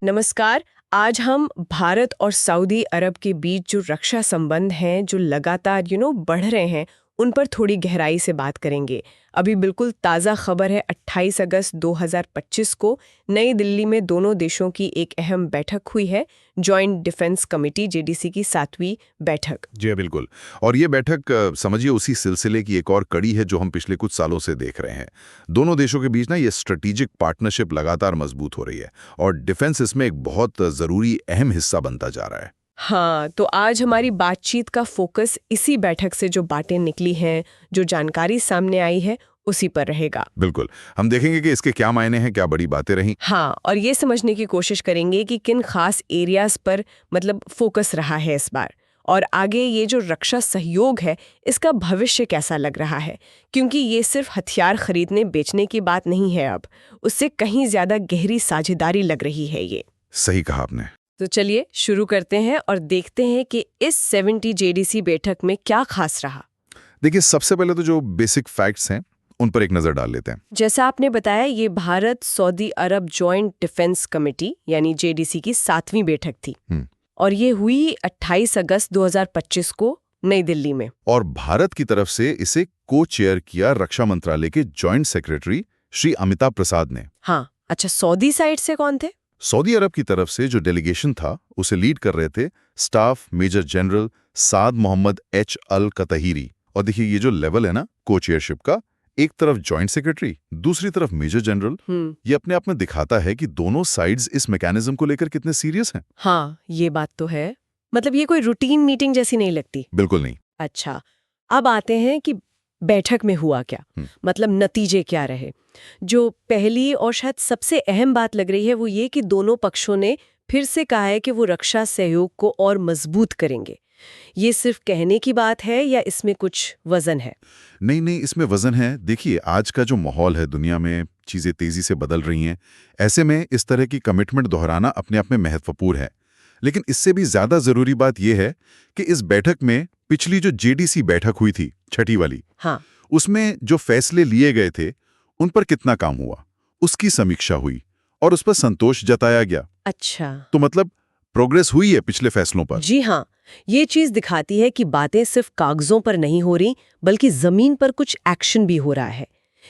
नमस्कार। आज हम भारत और सऊदी अरब के बीच जो रक्षा संबंध हैं, जो लगातार बढ़ रहे हैं, उन पर थोड़ी गहराई से बात करेंगे। अभी बिल्कुल ताज़ा खबर है, 28 अगस्त 2025 को नई दिल्ली में दोनों देशों की एक अहम बैठक हुई है, जॉइंट डिफेंस कमेटी जेडीसी की 7वीं बैठक। जी बिल्कुल। और ये बैठक समझिए उसी सिलसिले की एक और कड़ी है जो हम पिछले कुछ सालों से देख रहे हैं। दोनों देशों के बीच ना ये स्ट्रेटेजिक पार्टनरशिप लगातार मजबूत हो रही है और डिफेंस इसमें एक बहुत ज़रूरी अहम हिस्सा बनता जा रहा है। हाँ, तो आज हमारी बातचीत का फोकस इसी बैठक से जो बातें निकली हैं, जो जानकारी सामने आई है, उसी पर रहेगा। बिल्कुल, हम देखेंगे कि इसके क्या मायने हैं, क्या बड़ी बातें रहीं। हाँ, और ये समझने की कोशिश करेंगे कि किन खास एरियाज पर फोकस रहा है इस बार, और आगे ये जो रक्षा सहयोग है, इसका भविष्य कैसा लग रहा है। क्योंकि ये सिर्फ हथियार खरीदने बेचने की बात नहीं है, अब उससे कहीं ज्यादा गहरी साझेदारी लग रही है ये। सही कहा आपने। तो चलिए शुरू करते हैं और देखते हैं कि इस 70 जेडीसी बैठक में क्या खास रहा। देखिए, सबसे पहले तो जो बेसिक फैक्ट्स हैं उन पर एक नज़र डाल लेते हैं। जैसा आपने बताया, ये भारत सऊदी अरब जॉइंट डिफेंस कमेटी यानी जेडीसी की 7वीं बैठक थी और ये हुई 28 अगस्त 2025 को नई दिल्ली में। और भारत की तरफ से इसे को चेयर किया रक्षा मंत्रालय के जॉइंट सेक्रेटरी श्री अमिताभ प्रसाद ने। हाँ, अच्छा, सऊदी साइड से कौन थे? सऊदी अरब की तरफ से जो डेलीगेशन था उसे लीड कर रहे थे स्टाफ मेजर जनरल साद मोहम्मद एच अल कतहीरी। और देखिए, ये जो लेवल है ना को चेयरशिप का, एक तरफ जॉइंट सेक्रेटरी, दूसरी तरफ मेजर जनरल, ये अपने आप में दिखाता है कि दोनों साइड्स इस मैकेनिज्म को लेकर कितने सीरियस हैं। हाँ, ये बात तो है। ये कोई रूटीन मीटिंग जैसी नहीं लगती। बिल्कुल नहीं। अच्छा, अब आते हैं कि बैठक में हुआ क्या, नतीजे क्या रहे। जो पहली और शायद सबसे अहम बात लग रही है वो ये कि दोनों पक्षों ने फिर से कहा है कि वो रक्षा सहयोग को और मजबूत करेंगे। ये सिर्फ कहने की बात है या इसमें कुछ वजन है? नहीं, इसमें वजन है। देखिए, आज का जो माहौल है, दुनिया में चीजें तेजी से बदल रही हैं। ऐसे में इस तरह की कमिटमेंट दोहराना अपने आप में महत्वपूर्ण है। लेकिन इससे भी ज्यादा जरूरी बात यह है कि इस बैठक में पिछली जो जेडीसी बैठक हुई थी, छठी वाली, हाँ, उसमें जो फैसले लिए गए थे उन पर कितना काम हुआ, उसकी समीक्षा हुई और उस पर संतोष जताया गया। अच्छा, तो प्रोग्रेस हुई है पिछले फैसलों पर। जी हाँ, ये चीज दिखाती है कि बातें सिर्फ कागजों पर नहीं हो रही, बल्कि जमीन पर कुछ एक्शन भी हो रहा है।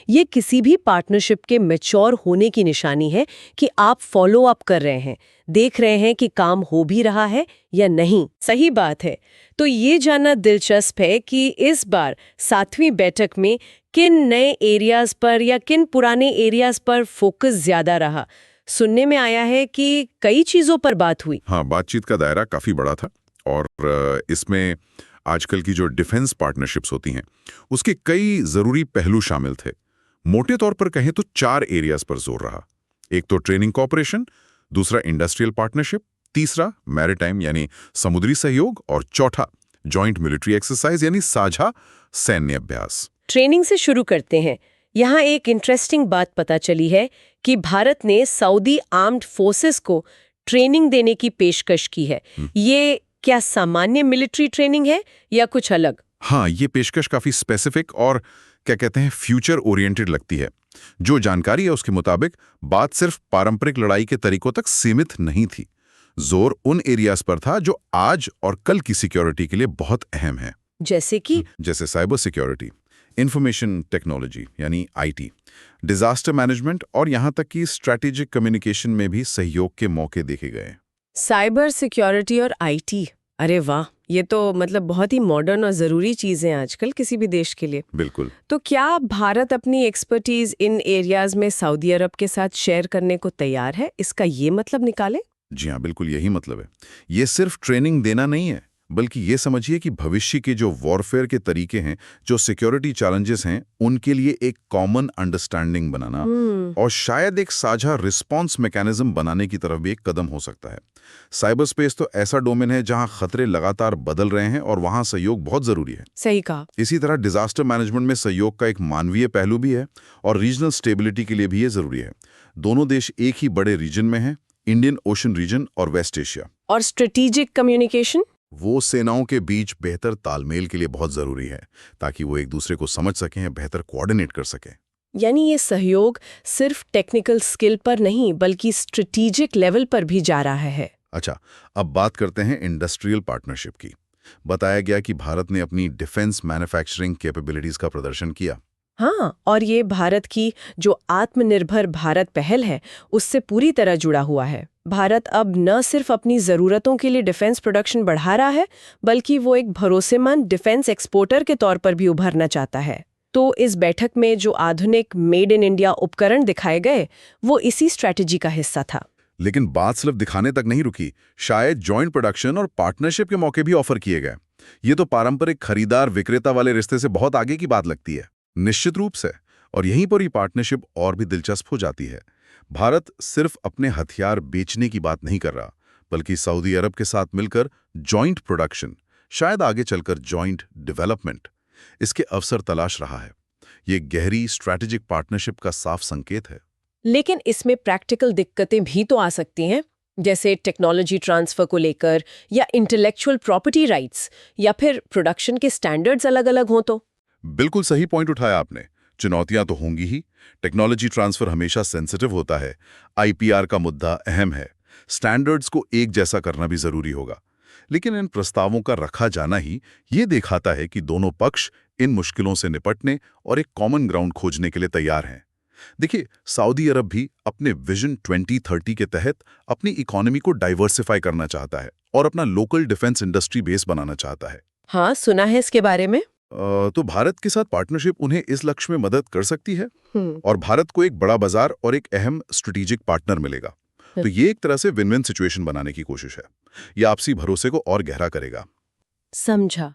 ये किसी भी पार्टनरशिप के मैच्योर होने की निशानी है कि आप फॉलो अप कर रहे हैं, देख रहे हैं कि काम हो भी रहा है या नहीं। सही बात है। तो ये जानना दिलचस्प है कि इस बार 7वीं बैठक में किन नए एरियाज पर या किन पुराने एरियाज पर फोकस ज्यादा रहा। सुनने में आया है कि कई चीजों पर बात हुई। हाँ, बातचीत का दायरा काफी बड़ा था और इसमें आजकल की जो डिफेंस पार्टनरशिप्स होती हैं उसके कई जरूरी पहलू शामिल थे। मोटे तौर पर कहें तो 4 एरियाज पर जोर रहा। एक तो ट्रेनिंग कॉपरेशन, दूसरा इंडस्ट्रियल पार्टनरशिप, तीसरा मैरिटाइम यानी समुद्री सहयोग, और चौथा जॉइंट मिलिट्री एक्सरसाइज यानी साझा सैन्य अभ्यास। ट्रेनिंग से शुरू करते हैं। यहाँ एक इंटरेस्टिंग बात पता चली है कि भारत ने सऊदी आर्म्ड फोर्सेस को ट्रेनिंग देने की पेशकश की है। ये क्या सामान्य मिलिट्री ट्रेनिंग है या कुछ अलग? हाँ, ये पेशकश काफी स्पेसिफिक और क्या कहते हैं फ्यूचर ओरिएंटेड लगती है। जो जानकारी है उसके मुताबिक बात सिर्फ पारंपरिक लड़ाई के तरीकों तक सीमित नहीं थी। जोर उन एरियाज पर था जो आज और कल की सिक्योरिटी के लिए बहुत अहम है। जैसे साइबर सिक्योरिटी, इंफॉर्मेशन टेक्नोलॉजी यानी आईटी, डिजास्टर मैनेजमेंट और यहां तक कि स्ट्रैटेजिक कम्युनिकेशन में भी सहयोग के मौके देखे गए। साइबर सिक्योरिटी और आईटी, अरे वाह, ये तो बहुत ही मॉडर्न और जरूरी चीजें हैं आजकल किसी भी देश के लिए। बिल्कुल। तो क्या भारत अपनी एक्सपर्टीज इन एरियाज में सऊदी अरब के साथ शेयर करने को तैयार है? इसका ये मतलब निकाले? जी हाँ, बिल्कुल यही मतलब है। ये सिर्फ ट्रेनिंग देना नहीं है, बल्कि ये समझिए कि भविष्य के जो वॉरफेयर के तरीके हैं, जो सिक्योरिटी चैलेंजेस हैं, उनके लिए एक कॉमन अंडरस्टैंडिंग बनाना और शायद एक साझा रिस्पॉन्स मैकेनिज्म बनाने की तरफ भी एक कदम हो सकता है। साइबर स्पेस तो ऐसा डोमेन है जहां खतरे लगातार बदल रहे हैं और वहां सहयोग बहुत जरूरी है। सही कहा। इसी तरह डिजास्टर मैनेजमेंट में सहयोग का एक मानवीय पहलू भी है और रीजनल स्टेबिलिटी के लिए भी ये जरूरी है। दोनों देश एक ही बड़े रीजन में हैं, इंडियन ओशन रीजन और वेस्ट एशिया। और स्ट्रेटेजिक कम्युनिकेशन, वो सेनाओं के बीच बेहतर तालमेल के लिए बहुत जरूरी है, ताकि वो एक दूसरे को समझ सकें, बेहतर कोऑर्डिनेट कर सकें। यानी ये सहयोग सिर्फ टेक्निकल स्किल पर नहीं बल्कि स्ट्रेटेजिक लेवल पर भी जा रहा है। अच्छा, अब बात करते हैं इंडस्ट्रियल पार्टनरशिप की। बताया गया कि भारत ने अपनी डिफेंस मैन्युफैक्चरिंग कैपेबिलिटीज का प्रदर्शन किया। हाँ, और ये भारत की जो आत्मनिर्भर भारत पहल है उससे पूरी तरह जुड़ा हुआ है। भारत अब न सिर्फ अपनी ज़रूरतों के लिए डिफेंस प्रोडक्शन बढ़ा रहा है बल्कि वो एक भरोसेमंद डिफेंस एक्सपोर्टर के तौर पर भी उभरना चाहता है। तो इस बैठक में जो आधुनिक मेड इन इंडिया उपकरण दिखाए गए वो इसी स्ट्रैटेजी का हिस्सा था। लेकिन बात सिर्फ दिखाने तक नहीं रुकी, शायद जॉइंट प्रोडक्शन और पार्टनरशिप के मौके भी ऑफर किए गए। ये तो पारंपरिक खरीदार विक्रेता वाले रिश्ते से बहुत आगे की बात लगती है। निश्चित रूप से। और यहीं पर ये पार्टनरशिप और भी दिलचस्प हो जाती है। भारत सिर्फ अपने हथियार बेचने की बात नहीं कर रहा, बल्कि सऊदी अरब के साथ मिलकर जॉइंट प्रोडक्शन, शायद आगे चलकर जॉइंट डेवलपमेंट, इसके अवसर तलाश रहा है। ये गहरी स्ट्रैटेजिक पार्टनरशिप का साफ संकेत है। लेकिन इसमें प्रैक्टिकल दिक्कतें भी तो आ सकती हैं, जैसे टेक्नोलॉजी ट्रांसफर को लेकर या इंटेलेक्चुअल प्रॉपर्टी राइट्स या फिर प्रोडक्शन के स्टैंडर्ड्स अलग-अलग हों तो। बिल्कुल सही पॉइंट उठाया आपने। चुनौतियां तो होंगी ही। टेक्नोलॉजी ट्रांसफर हमेशा सेंसिटिव होता है। आईपीआर का मुद्दा अहम है। स्टैंडर्ड्स को एक जैसा करना भी जरूरी होगा। लेकिन इन प्रस्तावों का रखा जाना ही ये दिखाता है कि दोनों पक्ष इन मुश्किलों से निपटने और एक कॉमन ग्राउंड खोजने के लिए तैयार हैं। देखिए, सऊदी अरब भी अपने विजन 2030 के तहत अपनी इकोनॉमी को डाइवर्सिफाई करना चाहता है और अपना लोकल डिफेंस इंडस्ट्री बेस बनाना चाहता है। हाँ, सुना है इसके बारे में। तो भारत के साथ पार्टनरशिप उन्हें इस लक्ष्य में मदद कर सकती है और भारत को एक बड़ा बाजार और एक अहम स्ट्रेटेजिक पार्टनर मिलेगा। तो ये एक तरह से विन विन सिचुएशन बनाने की कोशिश है। ये आपसी भरोसे को और गहरा करेगा। समझा।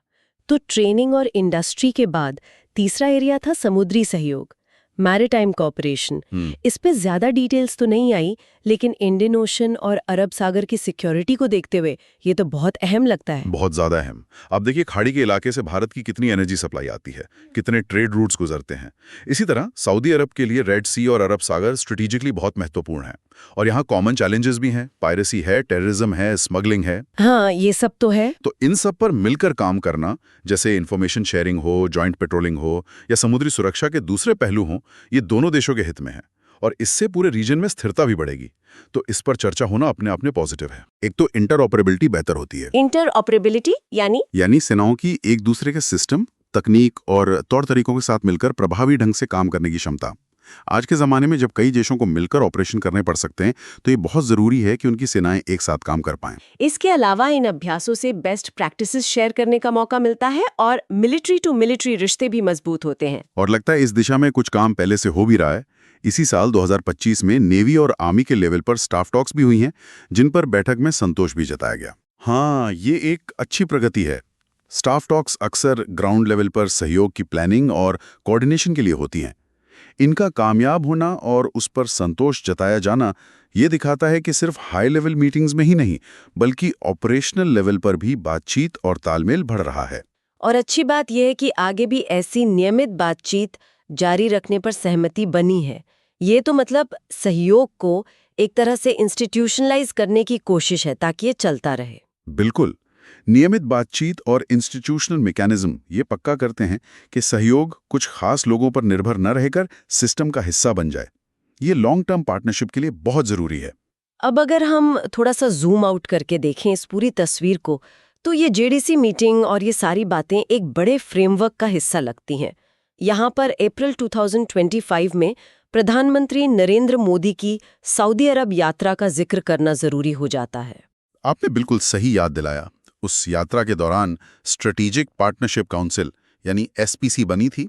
तो ट्रेनिंग और इंडस्ट्री के बाद तीसरा एरिया था समुद्री सहयोग, मैरीटाइम कोऑपरेशन। इस पे ज्यादा डिटेल्स तो नहीं आई, लेकिन इंडियन ओशन और अरब सागर की सिक्योरिटी को देखते हुए ये तो बहुत अहम लगता है। बहुत ज्यादा अहम। अब देखिए, खाड़ी के इलाके से भारत की कितनी एनर्जी सप्लाई आती है, कितने ट्रेड रूट्स गुजरते हैं। इसी तरह सऊदी अरब के लिए रेड सी और अरब सागर स्ट्रेटेजिकली बहुत महत्वपूर्ण है। और यहाँ कॉमन चैलेंजेस भी हैं। पायरेसी है, टेररिज्म है, स्मगलिंग है। हाँ, ये सब तो है। तो इन सब पर मिलकर काम करना, जैसे इंफॉर्मेशन शेयरिंग हो, जॉइंट पेट्रोलिंग हो या समुद्री सुरक्षा के दूसरे पहलू हों, ये दोनों देशों के हित में है। और इससे पूरे रीजन में स्थिरता भी बढ़ेगी। तो इस पर चर्चा होना अपने आप में पॉजिटिव है। एक तो इंटरऑपरेबिलिटी बेहतर होती है। इंटरऑपरेबिलिटी यानी सेनाओं की एक दूसरे के सिस्टम, तकनीक और तौर तरीकों के साथ मिलकर प्रभावी ढंग से काम करने की क्षमता। आज के ज़माने में जब कई देशों को मिलकर ऑपरेशन करने पड़ सकते हैं, तो ये बहुत ज़रूरी है कि उनकी सेनाएं एक साथ काम कर पाएं। इसके अलावा इन अभ्यासों से बेस्ट प्रैक्टिसेस शेयर करने का मौका मिलता है और मिलिट्री टू मिलिट्री रिश्ते भी मजबूत होते हैं। और लगता है इस दिशा में कुछ काम पहले से हो भी रहा है। इसी साल 2025 में नेवी और आर्मी के लेवल पर स्टाफ टॉक्स भी हुई हैं, जिन पर बैठक में संतोष भी जताया गया। हाँ, ये एक अच्छी प्रगति है। स्टाफ टॉक्स अक्सर ग्राउंड लेवल पर सहयोग की प्लानिंग और कोऑर्डिनेशन के लिए होती हैं। इनका कामयाब होना और उस पर संतोष जताया जाना ये दिखाता है कि सिर्फ हाई लेवल मीटिंग्स में ही नहीं, बल्कि ऑपरेशनल लेवल पर भी बातचीत और तालमेल बढ़ रहा है। और अच्छी बात यह है कि आगे भी ऐसी नियमित बातचीत जारी रखने पर सहमति बनी है। ये तो मतलब सहयोग को एक तरह से इंस्टीट्यूशनलाइज करने की कोशिश है ताकि ये चलता रहे। बिल्कुल। नियमित बातचीत और इंस्टीट्यूशनल मैकेनिज्म ये पक्का करते हैं कि सहयोग कुछ खास लोगों पर निर्भर न रहकर सिस्टम का हिस्सा बन जाए। ये लॉन्ग टर्म पार्टनरशिप के लिए बहुत जरूरी है। अब अगर हम थोड़ा सा जूम आउट करके देखें इस पूरी तस्वीर को, तो ये जेडीसी मीटिंग और ये सारी बातें एक बड़े फ्रेमवर्क का हिस्सा लगती हैं। यहाँ पर अप्रैल 2025 में प्रधानमंत्री नरेंद्र मोदी की सऊदी अरब यात्रा का जिक्र करना जरूरी हो जाता है। आपने बिल्कुल सही याद दिलाया। उस यात्रा के दौरान स्ट्रेटेजिक पार्टनरशिप काउंसिल यानी एसपीसी बनी थी।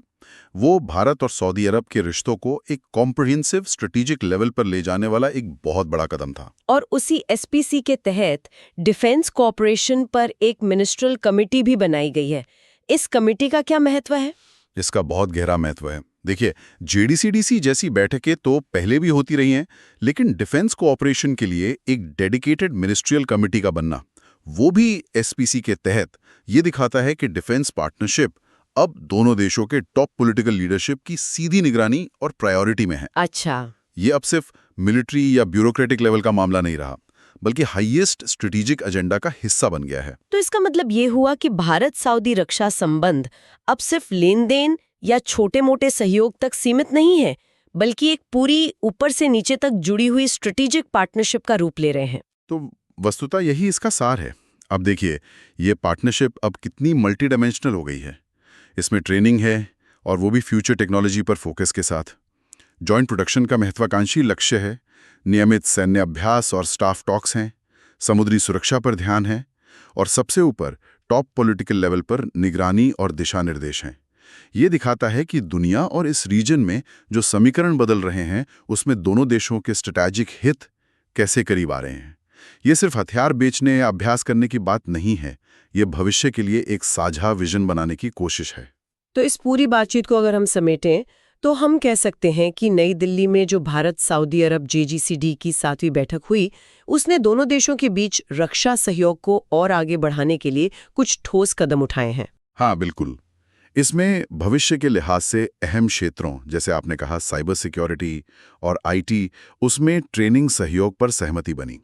वो भारत और सऊदी अरब के रिश्तों को एक कॉम्प्रिहेंसिव स्ट्रेटेजिक लेवल पर ले जाने वाला एक बहुत बड़ा कदम था। और उसी एसपीसी के तहत डिफेंस कोऑपरेशन पर एक मिनिस्ट्रियल कमेटी भी बनाई गई है। इस कमेटी का क्या महत्व है? इसका बहुत गहरा महत्व है। देखिए, जेडीसीडीसी जैसी बैठकें तो पहले भी होती रही हैं, लेकिन डिफेंस कोऑपरेशन के लिए एक डेडिकेटेड मिनिस्ट्रियल कमेटी का बनना, वो भी एसपीसी के तहत, ये दिखाता है कि डिफेंस पार्टनरशिप अब दोनों देशों के टॉप पॉलिटिकल लीडरशिप की सीधी निगरानी और प्रायोरिटी में है। अच्छा, ये अब सिर्फ मिलिट्री या ब्यूरोक्रेटिक लेवल का मामला नहीं रहा, बल्कि हाईएस्ट स्ट्रेटेजिक एजेंडा का हिस्सा बन गया है। तो इसका मतलब ये हुआ कि भारत सऊदी रक्षा संबंध अब सिर्फ लेन देन या छोटे-मोटे सहयोग तक सीमित नहीं है, बल्कि एक पूरी ऊपर से नीचे तक जुड़ी हुई स्ट्रेटेजिक पार्टनरशिप का रूप ले रहे हैं। तो वस्तुतः यही इसका सार है। अब देखिए, ये पार्टनरशिप अब कितनी मल्टी डायमेंशनल हो गई है। इसमें ट्रेनिंग है और वो भी फ्यूचर टेक्नोलॉजी पर फोकस के साथ। जॉइंट प्रोडक्शन का महत्वाकांक्षी लक्ष्य है, नियमित सैन्य अभ्यास और स्टाफ टॉक्स हैं, समुद्री सुरक्षा पर ध्यान है और सबसे ऊपर टॉप पॉलिटिकल लेवल पर निगरानी और दिशा निर्देश हैं। ये दिखाता है कि दुनिया और इस रीजन में जो समीकरण बदल रहे हैं, उसमें दोनों देशों के स्ट्रैटेजिक हित कैसे करीब आ रहे हैं। ये सिर्फ हथियार बेचने या अभ्यास करने की बात नहीं है, ये भविष्य के लिए एक साझा विजन बनाने की कोशिश है। तो इस पूरी बातचीत को अगर हम समेटें तो हम कह सकते हैं कि नई दिल्ली में जो भारत सऊदी अरब JGCD की 7वीं बैठक हुई, उसने दोनों देशों के बीच रक्षा सहयोग को और आगे बढ़ाने के लिए कुछ ठोस कदम उठाए हैं। हाँ, बिल्कुल। इसमें भविष्य के लिहाज से अहम क्षेत्रों, जैसे आपने कहा साइबर सिक्योरिटी और IT, उसमें ट्रेनिंग सहयोग पर सहमति बनी।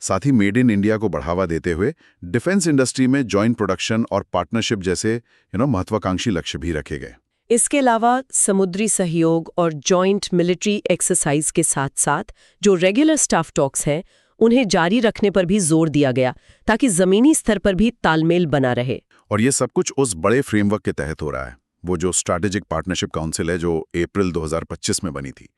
साथ ही मेड इन इंडिया को बढ़ावा देते हुए डिफेंस इंडस्ट्री में जॉइंट प्रोडक्शन और पार्टनरशिप जैसे महत्वाकांक्षी लक्ष्य भी रखे गए। इसके अलावा समुद्री सहयोग और जॉइंट मिलिट्री एक्सरसाइज के साथ-साथ जो रेगुलर स्टाफ टॉक्स हैं, उन्हें जारी रखने पर भी जोर दिया गया ताकि जमीनी स्तर पर भी तालमेल बना रहे। और ये सब कुछ उस बड़े फ्रेमवर्क के तहत हो रहा है, वो जो स्ट्रैटेजिक पार्टनरशिप काउंसिल है, जो अप्रैल 2025 में बनी थी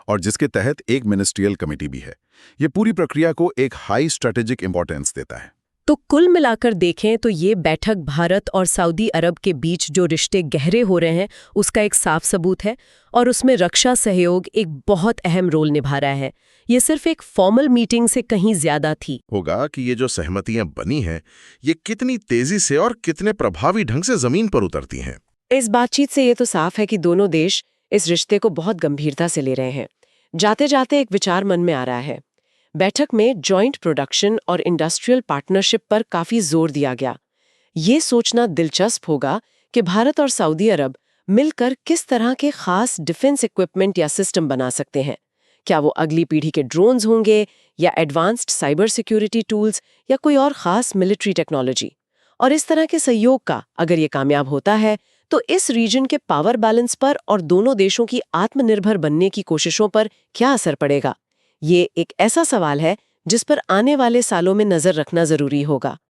और जिसके तहत एक मिनिस्ट्रियल कमेटी भी है। ये पूरी प्रक्रिया को एक हाई स्ट्रैटेजिक इंपॉर्टेंस देता है। तो कुल मिलाकर देखें तो ये बैठक भारत और सऊदी अरब के बीच जो रिश्ते गहरे हो रहे हैं, उसका एक साफ सबूत है और उसमें रक्षा सहयोग एक बहुत अहम रोल निभा रहा है। ये सिर्फ एक फॉर्मल मीटिंग से कहीं ज्यादा थी। होगा कि ये जो सहमतियां बनी हैं, ये कितनी तेजी से और कितने प्रभावी ढंग से जमीन पर उतरती हैं। इस बातचीत से ये तो साफ है कि दोनों देश इस रिश्ते को बहुत गंभीरता से ले रहे हैं। जाते जाते एक विचार मन में आ रहा है। बैठक में जॉइंट प्रोडक्शन और इंडस्ट्रियल पार्टनरशिप पर काफी जोर दिया गया। ये सोचना दिलचस्प होगा कि भारत और सऊदी अरब मिलकर किस तरह के खास डिफेंस इक्विपमेंट या सिस्टम बना सकते हैं। क्या वो अगली पीढ़ी के ड्रोन्स होंगे या एडवांस्ड साइबर सिक्योरिटी टूल्स या कोई और खास मिलिट्री टेक्नोलॉजी। और इस तरह के सहयोग का अगर ये कामयाब होता है तो इस रीजन के पावर बैलेंस पर और दोनों देशों की आत्मनिर्भर बनने की कोशिशों पर क्या असर पड़ेगा। ये एक ऐसा सवाल है जिस पर आने वाले सालों में नजर रखना जरूरी होगा।